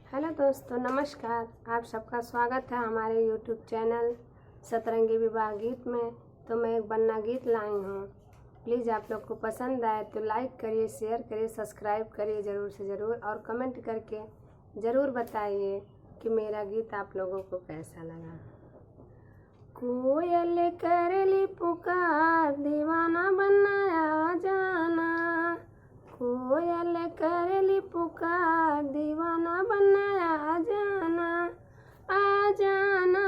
Hello दोस्तों, नमस्कार। आप सबका स्वागत है हमारे यूट्यूब चैनल सतरंगी विवाह गीत में। तो मैं एक बन्ना गीत लाई हूँ। प्लीज़ आप लोग को पसंद आए तो लाइक करिए, शेयर करिए, सब्सक्राइब करिए ज़रूर से ज़रूर, और कमेंट करके ज़रूर बताइए कि मेरा गीत आप लोगों को कैसा लगा। कोयल करली पुकार, दीवाना बनाया जाना। कोयल करली पुकार, दीवाना बनाया जाना। आ जाना,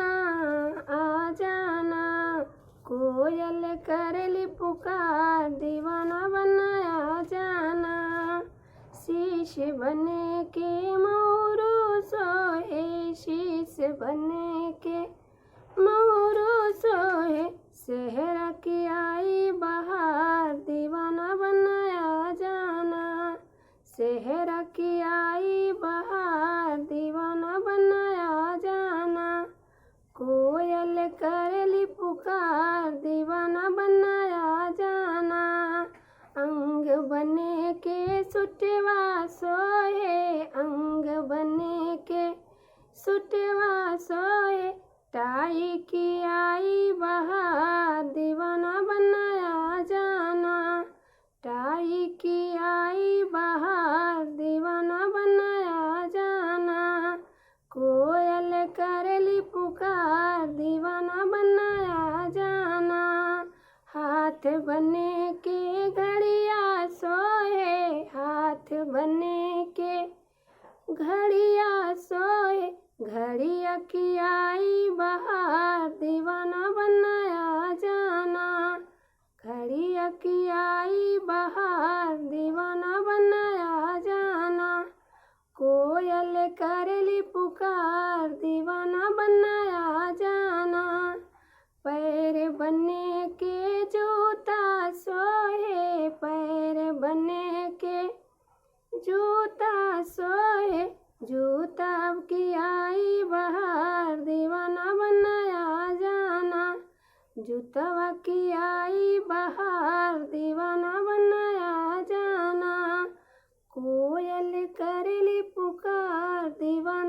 आ जाना। कोयल करली पुकार, दीवाना बनाया जाना। शीश बने के मोरू सोए, शीश बने के मोरू सोए। सेहरा की आई बहार, दीवाना बनाया जाना। सेहरा की आई बहार, दीवाना बनाया जाना। कोयल करली पुकार, दीवाना बनाया जाना। अंग बने के सुटवा सोए, अंग बने के सुटवा सोए। टाई की आई बहार, दीवाना बनाया जाना। टाई की आई बहार, दीवाना बनाया जाना। कोयल करली पुकार, दीवाना बनाया जाना। हाथ बने के घड़िया सोए, हाथ बने के घड़िया सोए। घड़िया की आई बहार, दीवाना बनाया जाना। घड़िया की आई बहार, दीवाना बनाया जाना। कोयल करली पुकार, दीवाना बनाया जाना। पैर बने के जूता सोए, पैर बने के जूता सोए। जूता की आई बहार, दीवाना बनाया जाना। जूतवा की आई बहार, दीवाना बनाया जाना। कोयल करली पुकार, दीवाना